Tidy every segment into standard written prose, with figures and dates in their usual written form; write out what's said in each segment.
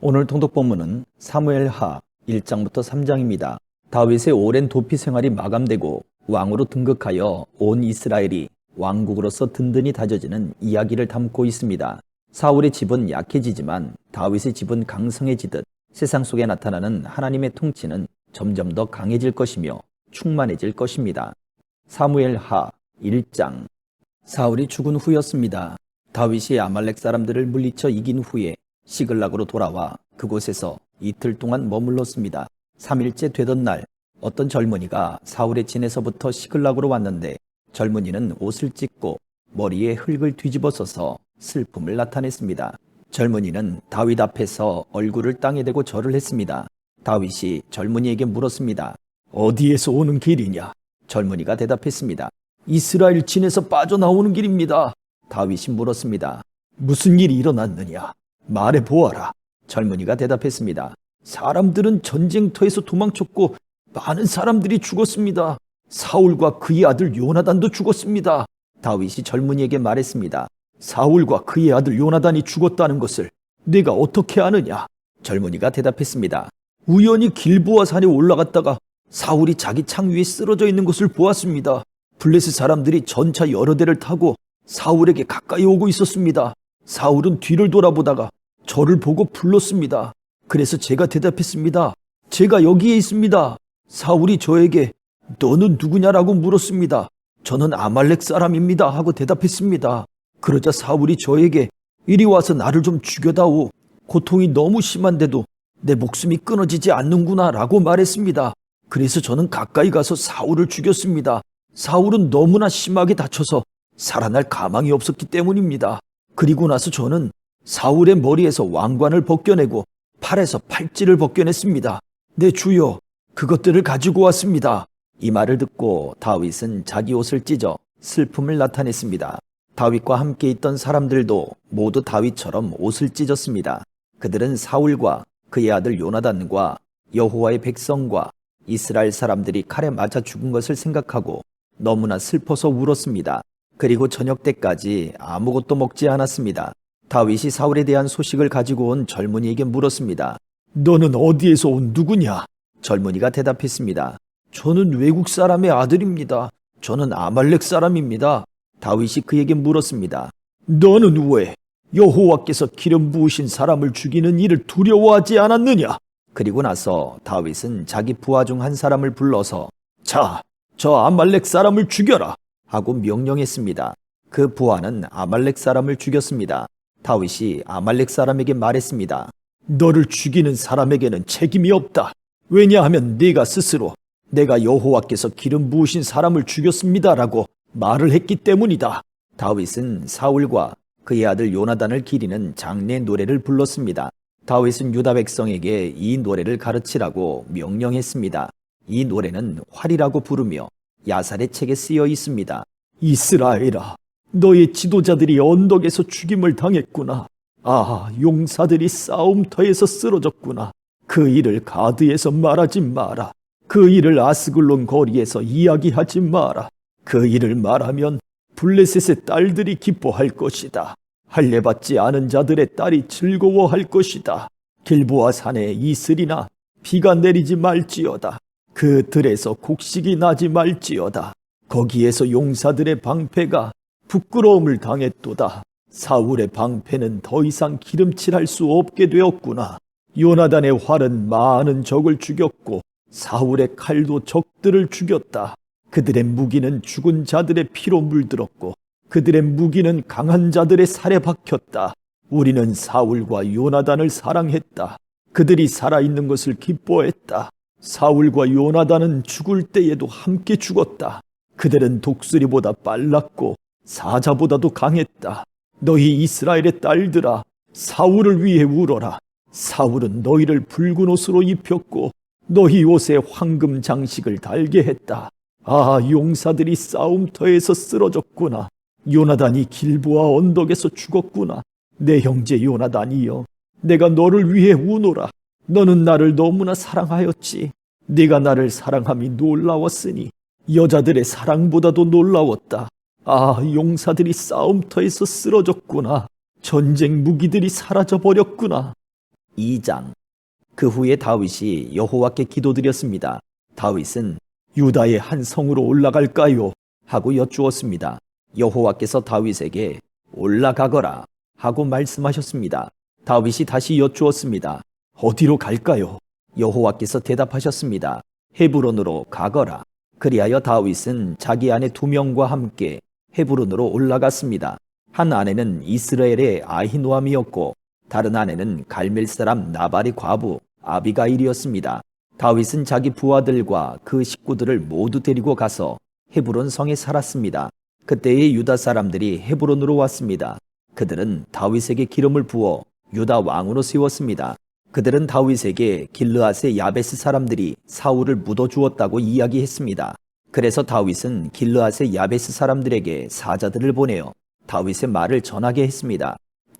오늘 통독 본문은 사무엘하 1장부터 3장입니다. 다윗의 오랜 도피 생활이 마감되고 왕으로 등극하여 온 이스라엘이 왕국으로서 든든히 다져지는 이야기를 담고 있습니다. 사울의 집은 약해지지만 다윗의 집은 강성해지듯 세상 속에 나타나는 하나님의 통치는 점점 더 강해질 것이며 충만해질 것입니다. 사무엘하 1장. 사울이 죽은 후였습니다. 다윗이 아말렉 사람들을 물리쳐 이긴 후에 시글락으로 돌아와 그곳에서 이틀 동안 머물렀습니다. 3일째 되던 날 어떤 젊은이가 사울의 진에서부터 시글락으로 왔는데 젊은이는 옷을 찢고 머리에 흙을 뒤집어 써서 슬픔을 나타냈습니다. 젊은이는 다윗 앞에서 얼굴을 땅에 대고 절을 했습니다. 다윗이 젊은이에게 물었습니다. 어디에서 오는 길이냐? 젊은이가 대답했습니다. 이스라엘 진에서 빠져나오는 길입니다. 다윗이 물었습니다. 무슨 일이 일어났느냐? 말해보아라. 젊은이가 대답했습니다. 사람들은 전쟁터에서 도망쳤고 많은 사람들이 죽었습니다. 사울과 그의 아들 요나단도 죽었습니다. 다윗이 젊은이에게 말했습니다. 사울과 그의 아들 요나단이 죽었다는 것을 네가 어떻게 아느냐? 젊은이가 대답했습니다. 우연히 길보아 산에 올라갔다가 사울이 자기 창 위에 쓰러져 있는 것을 보았습니다. 블레셋 사람들이 전차 여러 대를 타고 사울에게 가까이 오고 있었습니다. 사울은 뒤를 돌아보다가 저를 보고 불렀습니다. 그래서 제가 대답했습니다. 제가 여기에 있습니다. 사울이 저에게 너는 누구냐라고 물었습니다. 저는 아말렉 사람입니다 하고 대답했습니다. 그러자 사울이 저에게 이리 와서 나를 좀 죽여다오. 고통이 너무 심한데도 내 목숨이 끊어지지 않는구나 라고 말했습니다. 그래서 저는 가까이 가서 사울을 죽였습니다. 사울은 너무나 심하게 다쳐서 살아날 가망이 없었기 때문입니다. 그리고 나서 저는 사울의 머리에서 왕관을 벗겨내고 팔에서 팔찌를 벗겨냈습니다. 내 주여, 그것들을 가지고 왔습니다. 이 말을 듣고 다윗은 자기 옷을 찢어 슬픔을 나타냈습니다. 다윗과 함께 있던 사람들도 모두 다윗처럼 옷을 찢었습니다. 그들은 사울과 그의 아들 요나단과 여호와의 백성과 이스라엘 사람들이 칼에 맞아 죽은 것을 생각하고 너무나 슬퍼서 울었습니다. 그리고 저녁 때까지 아무것도 먹지 않았습니다. 다윗이 사울에 대한 소식을 가지고 온 젊은이에게 물었습니다. 너는 어디에서 온 누구냐? 젊은이가 대답했습니다. 저는 외국 사람의 아들입니다. 저는 아말렉 사람입니다. 다윗이 그에게 물었습니다. 너는 왜 여호와께서 기름 부으신 사람을 죽이는 일을 두려워하지 않았느냐? 그리고 나서 다윗은 자기 부하 중 한 사람을 불러서 자, 저 아말렉 사람을 죽여라 하고 명령했습니다. 그 부하는 아말렉 사람을 죽였습니다. 다윗이 아말렉 사람에게 말했습니다. 너를 죽이는 사람에게는 책임이 없다. 왜냐하면 네가 스스로 내가 여호와께서 기름 부으신 사람을 죽였습니다라고 말을 했기 때문이다. 다윗은 사울과 그의 아들 요나단을 기리는 장례 노래를 불렀습니다. 다윗은 유다 백성에게 이 노래를 가르치라고 명령했습니다. 이 노래는 활이라고 부르며 야살의 책에 쓰여 있습니다. 이스라엘아, 너의 지도자들이 언덕에서 죽임을 당했구나. 아, 용사들이 싸움터에서 쓰러졌구나. 그 일을 가드에서 말하지 마라. 그 일을 아스글론 거리에서 이야기하지 마라. 그 일을 말하면 블레셋의 딸들이 기뻐할 것이다. 할례받지 않은 자들의 딸이 즐거워할 것이다. 길보아 산에 이슬이나 비가 내리지 말지어다. 그 들에서 곡식이 나지 말지어다. 거기에서 용사들의 방패가 부끄러움을 당했도다. 사울의 방패는 더 이상 기름칠할 수 없게 되었구나. 요나단의 활은 많은 적을 죽였고 사울의 칼도 적들을 죽였다. 그들의 무기는 죽은 자들의 피로 물들었고 그들의 무기는 강한 자들의 살에 박혔다. 우리는 사울과 요나단을 사랑했다. 그들이 살아있는 것을 기뻐했다. 사울과 요나단은 죽을 때에도 함께 죽었다. 그들은 독수리보다 빨랐고 사자보다도 강했다. 너희 이스라엘의 딸들아, 사울을 위해 울어라. 사울은 너희를 붉은 옷으로 입혔고 너희 옷에 황금 장식을 달게 했다. 아, 용사들이 싸움터에서 쓰러졌구나. 요나단이 길보아 언덕에서 죽었구나. 내 형제 요나단이여, 내가 너를 위해 우노라. 너는 나를 너무나 사랑하였지. 네가 나를 사랑함이 놀라웠으니 여자들의 사랑보다도 놀라웠다. 아, 용사들이 싸움터에서 쓰러졌구나. 전쟁 무기들이 사라져버렸구나. 2장. 그 후에 다윗이 여호와께 기도드렸습니다. 다윗은 유다의 한 성으로 올라갈까요? 하고 여쭈었습니다. 여호와께서 다윗에게 올라가거라 하고 말씀하셨습니다. 다윗이 다시 여쭈었습니다. 어디로 갈까요? 여호와께서 대답하셨습니다. 헤브론으로 가거라. 그리하여 다윗은 자기 아내 2명과 함께 헤브론으로 올라갔습니다. 한 아내는 이스라엘의 아히노암이었고 다른 아내는 갈멜 사람 나발의 과부 아비가일이었습니다. 다윗은 자기 부하들과 그 식구들을 모두 데리고 가서 헤브론 성에 살았습니다. 그때의 유다 사람들이 헤브론으로 왔습니다. 그들은 다윗에게 기름을 부어 유다 왕으로 세웠습니다. 그들은 다윗에게 길르앗의 야베스 사람들이 사울을 묻어주었다고 이야기했습니다. 그래서 다윗은 길르앗의 야베스 사람들에게 사자들을 보내어 다윗의 말을 전하게 했습니다.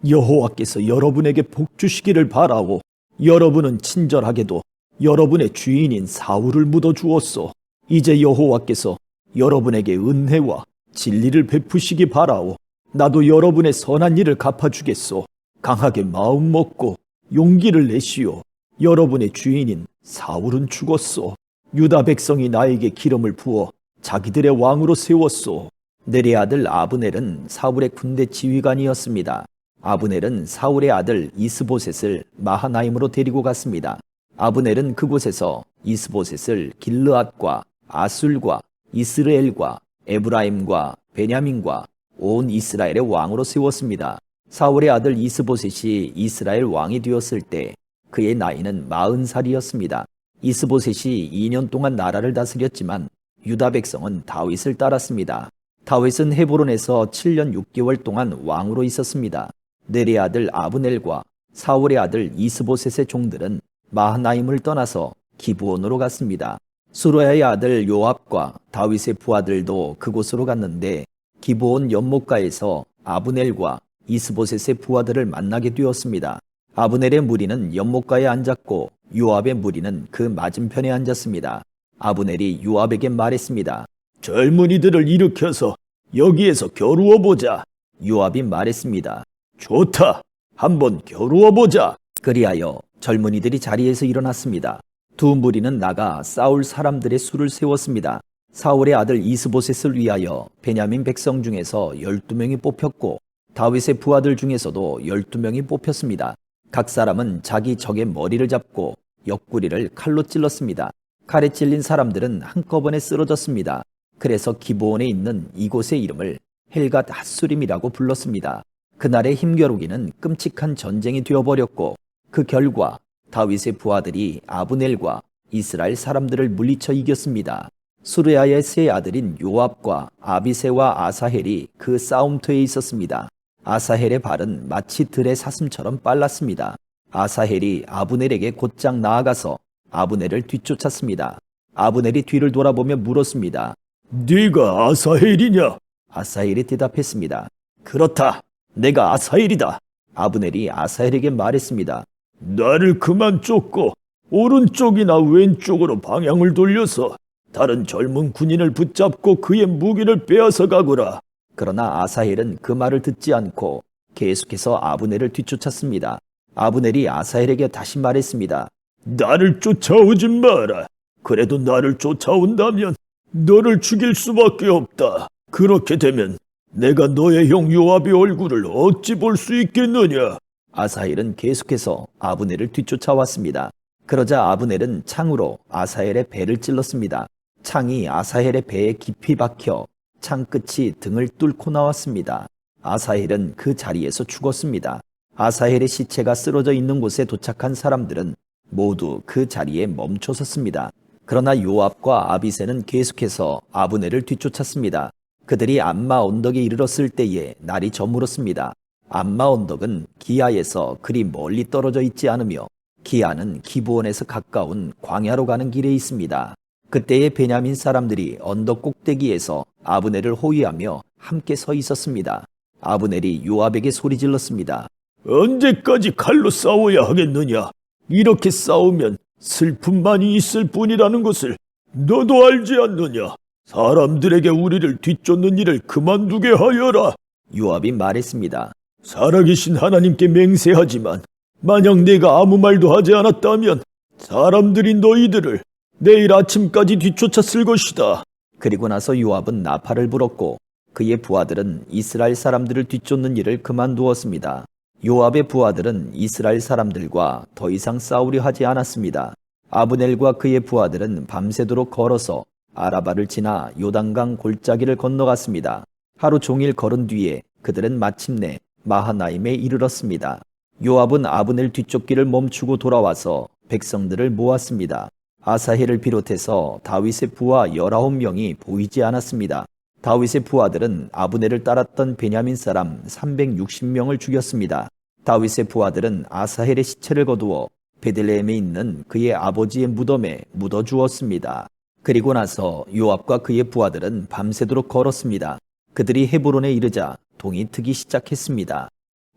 여호와께서 여러분에게 복 주시기를 바라오. 여러분은 친절하게도 여러분의 주인인 사울을 묻어주었소. 이제 여호와께서 여러분에게 은혜와 진리를 베푸시기 바라오. 나도 여러분의 선한 일을 갚아주겠소. 강하게 마음 먹고 용기를 내시오. 여러분의 주인인 사울은 죽었소. 유다 백성이 나에게 기름을 부어 자기들의 왕으로 세웠소. 넬의 아들 아브넬은 사울의 군대 지휘관이었습니다. 아브넬은 사울의 아들 이스보셋을 마하나임으로 데리고 갔습니다. 아브넬은 그곳에서 이스보셋을 길르앗과 아술과 이스라엘과 에브라임과 베냐민과 온 이스라엘의 왕으로 세웠습니다. 사울의 아들 이스보셋이 이스라엘 왕이 되었을 때 그의 나이는 40살이었습니다. 이스보셋이 2년 동안 나라를 다스렸지만 유다 백성은 다윗을 따랐습니다. 다윗은 헤브론에서 7년 6개월 동안 왕으로 있었습니다. 넬의 아들 아브넬과 사울의 아들 이스보셋의 종들은 마하나임을 떠나서 기브온으로 갔습니다. 수로야의 아들 요압과 다윗의 부하들도 그곳으로 갔는데 기브온 연못가에서 아브넬과 이스보셋의 부하들을 만나게 되었습니다. 아브넬의 무리는 연못가에 앉았고 요압의 무리는 그 맞은편에 앉았습니다. 아브넬이 요압에게 말했습니다. 젊은이들을 일으켜서 여기에서 겨루어 보자. 요압이 말했습니다. 좋다. 한번 겨루어 보자. 그리하여 젊은이들이 자리에서 일어났습니다. 두 무리는 나가 싸울 사람들의 수를 세웠습니다. 사울의 아들 이스보셋을 위하여 베냐민 백성 중에서 12명이 뽑혔고 다윗의 부하들 중에서도 12명이 뽑혔습니다. 각 사람은 자기 적의 머리를 잡고 옆구리를 칼로 찔렀습니다. 칼에 찔린 사람들은 한꺼번에 쓰러졌습니다. 그래서 기브온에 있는 이곳의 이름을 헬갓 핫수림이라고 불렀습니다. 그날의 힘겨루기는 끔찍한 전쟁이 되어버렸고 그 결과 다윗의 부하들이 아브넬과 이스라엘 사람들을 물리쳐 이겼습니다. 수르야의 세 아들인 요압과 아비새와 아사헬이 그 싸움터에 있었습니다. 아사헬의 발은 마치 들의 사슴처럼 빨랐습니다. 아사헬이 아브넬에게 곧장 나아가서 아브넬을 뒤쫓았습니다. 아브넬이 뒤를 돌아보며 물었습니다. 네가 아사헬이냐? 아사헬이 대답했습니다. 그렇다. 내가 아사헬이다. 아브넬이 아사헬에게 말했습니다. 나를 그만 쫓고 오른쪽이나 왼쪽으로 방향을 돌려서 다른 젊은 군인을 붙잡고 그의 무기를 빼앗아 가거라. 그러나 아사헬은 그 말을 듣지 않고 계속해서 아브넬을 뒤쫓았습니다. 아브넬이 아사헬에게 다시 말했습니다. 나를 쫓아오지 마라. 그래도 나를 쫓아온다면 너를 죽일 수밖에 없다. 그렇게 되면 내가 너의 형 요압의 얼굴을 어찌 볼 수 있겠느냐? 아사헬은 계속해서 아브넬을 뒤쫓아왔습니다. 그러자 아브넬은 창으로 아사헬의 배를 찔렀습니다. 창이 아사헬의 배에 깊이 박혀 창 끝이 등을 뚫고 나왔습니다. 아사헬은 그 자리에서 죽었습니다. 아사헬의 시체가 쓰러져 있는 곳에 도착한 사람들은 모두 그 자리에 멈춰섰습니다. 그러나 요압과 아비새는 계속해서 아브넬을 뒤쫓았습니다. 그들이 암마 언덕에 이르렀을 때에 날이 저물었습니다. 암마 언덕은 기아에서 그리 멀리 떨어져 있지 않으며 기아는 기브온에서 가까운 광야로 가는 길에 있습니다. 그때의 베냐민 사람들이 언덕 꼭대기에서 아브넬을 호위하며 함께 서 있었습니다. 아브넬이 요압에게 소리질렀습니다. 언제까지 칼로 싸워야 하겠느냐? 이렇게 싸우면 슬픔만이 있을 뿐이라는 것을 너도 알지 않느냐? 사람들에게 우리를 뒤쫓는 일을 그만두게 하여라. 요압이 말했습니다. 살아계신 하나님께 맹세하지만 만약 내가 아무 말도 하지 않았다면 사람들이 너희들을 내일 아침까지 뒤쫓았을 것이다. 그리고 나서 요압은 나팔을 불었고 그의 부하들은 이스라엘 사람들을 뒤쫓는 일을 그만두었습니다. 요압의 부하들은 이스라엘 사람들과 더 이상 싸우려 하지 않았습니다. 아브넬과 그의 부하들은 밤새도록 걸어서 아라바를 지나 요단강 골짜기를 건너갔습니다. 하루 종일 걸은 뒤에 그들은 마침내 마하나임에 이르렀습니다. 요압은 아브넬 뒤쫓기를 멈추고 돌아와서 백성들을 모았습니다. 아사헬을 비롯해서 다윗의 부하 19명이 보이지 않았습니다. 다윗의 부하들은 아브넬을 따랐던 베냐민 사람 360명을 죽였습니다. 다윗의 부하들은 아사헬의 시체를 거두어 베들레헴에 있는 그의 아버지의 무덤에 묻어 주었습니다. 그리고 나서 요압과 그의 부하들은 밤새도록 걸었습니다. 그들이 헤브론에 이르자 동이 트기 시작했습니다.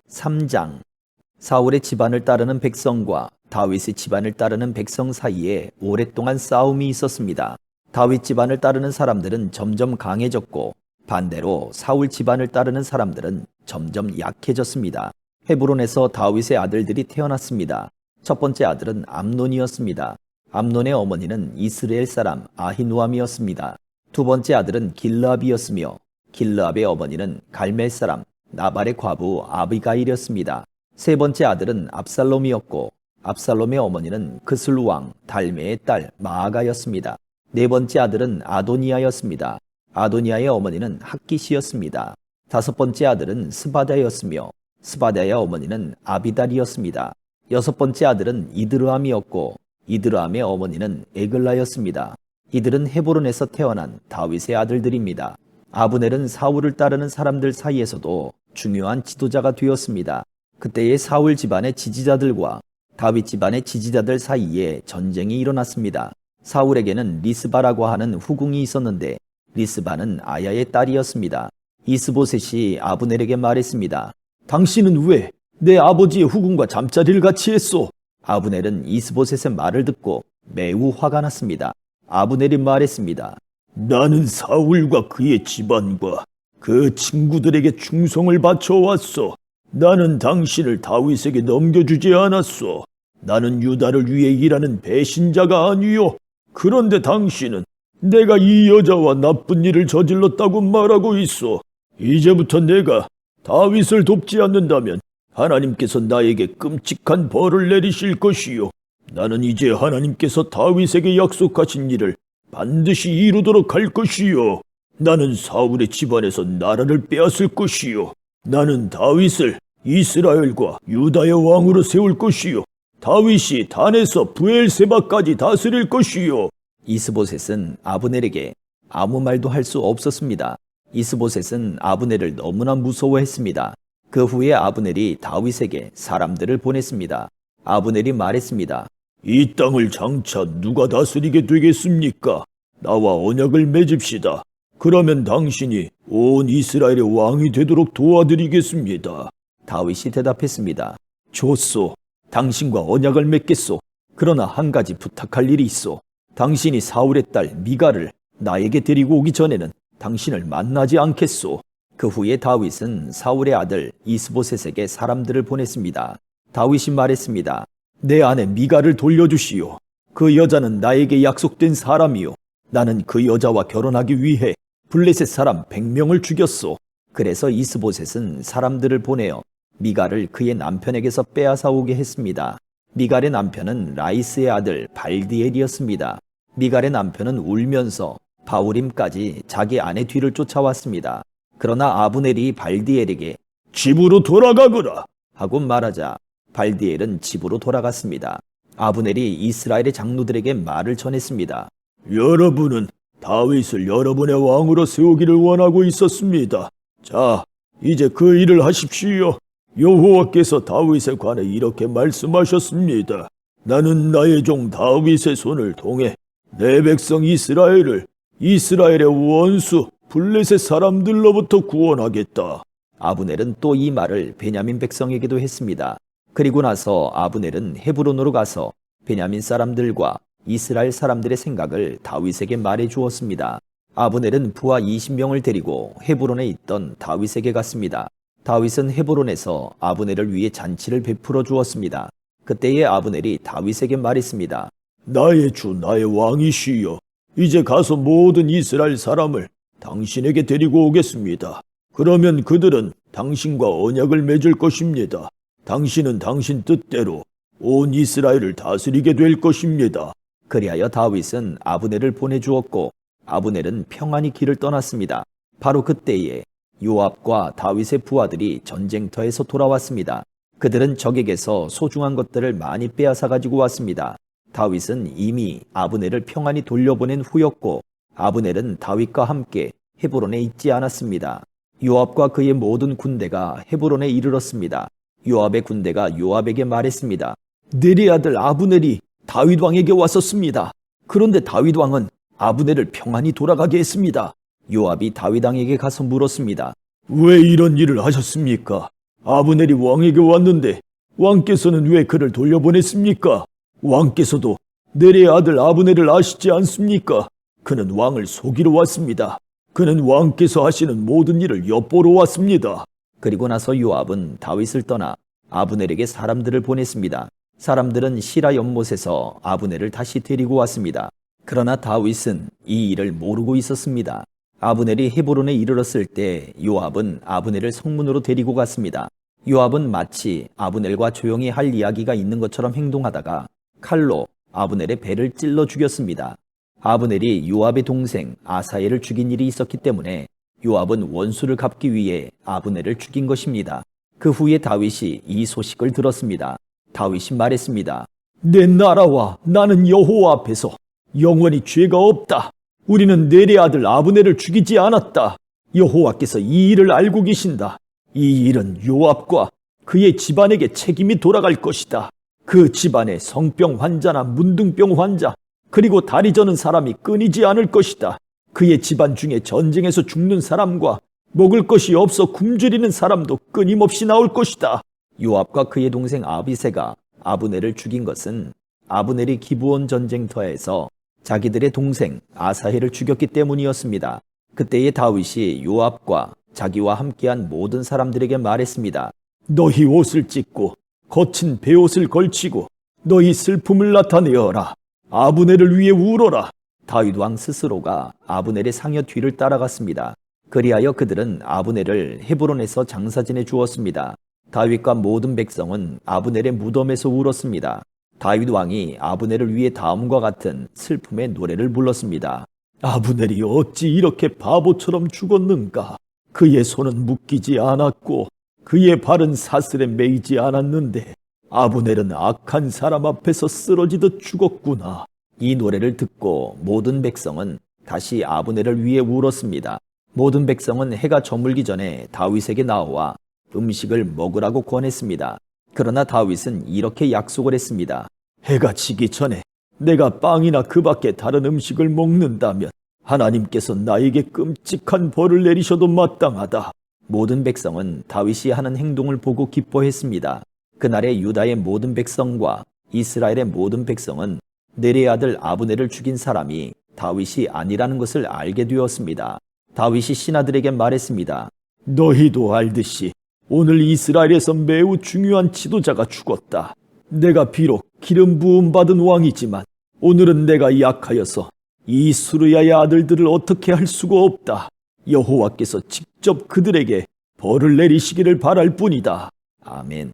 3장. 사울의 집안을 따르는 백성과 다윗의 집안을 따르는 백성 사이에 오랫동안 싸움이 있었습니다. 다윗 집안을 따르는 사람들은 점점 강해졌고 반대로 사울 집안을 따르는 사람들은 점점 약해졌습니다. 헤브론에서 다윗의 아들들이 태어났습니다. 첫 번째 아들은 암논이었습니다. 암논의 어머니는 이스라엘 사람 아히누암이었습니다. 두 번째 아들은 길르압이었으며 길르압의 어머니는 갈멜 사람 나발의 과부 아비가일이었습니다. 세 번째 아들은 압살롬이었고 압살롬의 어머니는 그슬 왕 달메의 딸 마아가였습니다. 네 번째 아들은 아도니아였습니다. 아도니아의 어머니는 핫깃이었습니다. 다섯 번째 아들은 스바다였으며 스바다의 어머니는 아비달이었습니다. 여섯 번째 아들은 이드르암이었고 이드르암의 어머니는 에글라였습니다. 이들은 헤브론에서 태어난 다윗의 아들들입니다. 아브넬은 사울을 따르는 사람들 사이에서도 중요한 지도자가 되었습니다. 그때의 사울 집안의 지지자들과 다윗 집안의 지지자들 사이에 전쟁이 일어났습니다. 사울에게는 리스바라고 하는 후궁이 있었는데 리스바는 아야의 딸이었습니다. 이스보셋이 아브넬에게 말했습니다. 당신은 왜 내 아버지의 후궁과 잠자리를 같이 했소? 아브넬은 이스보셋의 말을 듣고 매우 화가 났습니다. 아브넬이 말했습니다. 나는 사울과 그의 집안과 그 친구들에게 충성을 바쳐왔소. 나는 당신을 다윗에게 넘겨주지 않았소. 나는 유다를 위해 일하는 배신자가 아니요. 그런데 당신은 내가 이 여자와 나쁜 일을 저질렀다고 말하고 있어. 이제부터 내가 다윗을 돕지 않는다면 하나님께서 나에게 끔찍한 벌을 내리실 것이요. 나는 이제 하나님께서 다윗에게 약속하신 일을 반드시 이루도록 할 것이요. 나는 사울의 집안에서 나라를 빼앗을 것이요. 나는 다윗을 이스라엘과 유다의 왕으로 세울 것이요. 다윗이 단에서 브엘세바까지 다스릴 것이요. 이스보셋은 아브넬에게 아무 말도 할 수 없었습니다. 이스보셋은 아브넬을 너무나 무서워했습니다. 그 후에 아브넬이 다윗에게 사람들을 보냈습니다. 아브넬이 말했습니다. 이 땅을 장차 누가 다스리게 되겠습니까? 나와 언약을 맺읍시다. 그러면 당신이 온 이스라엘의 왕이 되도록 도와드리겠습니다. 다윗이 대답했습니다. 좋소. 당신과 언약을 맺겠소. 그러나 한 가지 부탁할 일이 있소. 당신이 사울의 딸 미가를 나에게 데리고 오기 전에는 당신을 만나지 않겠소. 그 후에 다윗은 사울의 아들 이스보셋에게 사람들을 보냈습니다. 다윗이 말했습니다. 내 아내 미가를 돌려주시오. 그 여자는 나에게 약속된 사람이요. 나는 그 여자와 결혼하기 위해 블레셋 사람 100명을 죽였소. 그래서 이스보셋은 사람들을 보내어 미갈을 그의 남편에게서 빼앗아 오게 했습니다. 미갈의 남편은 라이스의 아들 발디엘이었습니다. 미갈의 남편은 울면서 바우림까지 자기 아내 뒤를 쫓아왔습니다. 그러나 아브넬이 발디엘에게 집으로 돌아가거라 하고 말하자 발디엘은 집으로 돌아갔습니다. 아브넬이 이스라엘의 장로들에게 말을 전했습니다. 여러분은 다윗을 여러분의 왕으로 세우기를 원하고 있었습니다. 자, 이제 그 일을 하십시오. 여호와께서 다윗에 관해 이렇게 말씀하셨습니다. 나는 나의 종 다윗의 손을 통해 내 백성 이스라엘을 이스라엘의 원수 블레셋 사람들로부터 구원하겠다. 아브넬은 또 이 말을 베냐민 백성에게도 했습니다. 그리고 나서 아브넬은 헤브론으로 가서 베냐민 사람들과 이스라엘 사람들의 생각을 다윗에게 말해 주었습니다. 아브넬은 부하 20명을 데리고 헤브론에 있던 다윗에게 갔습니다. 다윗은 헤브론에서 아브넬을 위해 잔치를 베풀어 주었습니다. 그때에 아브넬이 다윗에게 말했습니다. 나의 주 나의 왕이시여, 이제 가서 모든 이스라엘 사람을 당신에게 데리고 오겠습니다. 그러면 그들은 당신과 언약을 맺을 것입니다. 당신은 당신 뜻대로 온 이스라엘을 다스리게 될 것입니다. 그리하여 다윗은 아브넬을 보내주었고 아브넬은 평안히 길을 떠났습니다. 바로 그때에 요압과 다윗의 부하들이 전쟁터에서 돌아왔습니다. 그들은 적에게서 소중한 것들을 많이 빼앗아 가지고 왔습니다. 다윗은 이미 아브넬을 평안히 돌려보낸 후였고 아브넬은 다윗과 함께 헤브론에 있지 않았습니다. 요압과 그의 모든 군대가 헤브론에 이르렀습니다. 요압의 군대가 요압에게 말했습니다. 네리 아들 아브넬이 다윗 왕에게 왔었습니다. 그런데 다윗 왕은 아브넬을 평안히 돌아가게 했습니다. 요압이 다윗 왕에게 가서 물었습니다. 왜 이런 일을 하셨습니까? 아브넬이 왕에게 왔는데 왕께서는 왜 그를 돌려보냈습니까? 왕께서도 네리의 아들 아브넬을 아시지 않습니까? 그는 왕을 속이러 왔습니다. 그는 왕께서 하시는 모든 일을 엿보러 왔습니다. 그리고 나서 요압은 다윗을 떠나 아브넬에게 사람들을 보냈습니다. 사람들은 시라 연못에서 아브넬을 다시 데리고 왔습니다. 그러나 다윗은 이 일을 모르고 있었습니다. 아브넬이 헤브론에 이르렀을 때 요압은 아브넬을 성문으로 데리고 갔습니다. 요압은 마치 아브넬과 조용히 할 이야기가 있는 것처럼 행동하다가 칼로 아브넬의 배를 찔러 죽였습니다. 아브넬이 요압의 동생 아사엘을 죽인 일이 있었기 때문에 요압은 원수를 갚기 위해 아브넬을 죽인 것입니다. 그 후에 다윗이 이 소식을 들었습니다. 다윗이 말했습니다. 내 나라와 나는 여호와 앞에서 영원히 죄가 없다. 우리는 네리 아들 아브넬을 죽이지 않았다. 여호와께서 이 일을 알고 계신다. 이 일은 요압과 그의 집안에게 책임이 돌아갈 것이다. 그 집안에 성병 환자나 문둥병 환자 그리고 다리 저는 사람이 끊이지 않을 것이다. 그의 집안 중에 전쟁에서 죽는 사람과 먹을 것이 없어 굶주리는 사람도 끊임없이 나올 것이다. 요압과 그의 동생 아비새가 아브넬을 죽인 것은 아브넬이 기브온 전쟁터에서 자기들의 동생 아사헬을 죽였기 때문이었습니다. 그때의 다윗이 요압과 자기와 함께한 모든 사람들에게 말했습니다. 너희 옷을 찢고 거친 베옷을 걸치고 너희 슬픔을 나타내어라. 아브넬을 위해 울어라. 다윗 왕 스스로가 아브넬의 상여 뒤를 따라갔습니다. 그리하여 그들은 아브넬을 헤브론에서 장사 지내 주었습니다. 다윗과 모든 백성은 아브넬의 무덤에서 울었습니다. 다윗 왕이 아브넬을 위해 다음과 같은 슬픔의 노래를 불렀습니다. 아브넬이 어찌 이렇게 바보처럼 죽었는가? 그의 손은 묶이지 않았고 그의 발은 사슬에 매이지 않았는데 아브넬은 악한 사람 앞에서 쓰러지듯 죽었구나. 이 노래를 듣고 모든 백성은 다시 아브넬을 위해 울었습니다. 모든 백성은 해가 저물기 전에 다윗에게 나와 음식을 먹으라고 권했습니다. 그러나 다윗은 이렇게 약속을 했습니다. 해가 지기 전에 내가 빵이나 그 밖에 다른 음식을 먹는다면 하나님께서 나에게 끔찍한 벌을 내리셔도 마땅하다. 모든 백성은 다윗이 하는 행동을 보고 기뻐했습니다. 그날에 유다의 모든 백성과 이스라엘의 모든 백성은 네리의 아들 아브넬을 죽인 사람이 다윗이 아니라는 것을 알게 되었습니다. 다윗이 신하들에게 말했습니다. 너희도 알듯이 오늘 이스라엘에서 매우 중요한 지도자가 죽었다. 내가 비록 기름 부음 받은 왕이지만 오늘은 내가 약하여서 이 수르야의 아들들을 어떻게 할 수가 없다. 여호와께서 직접 그들에게 벌을 내리시기를 바랄 뿐이다. 아멘.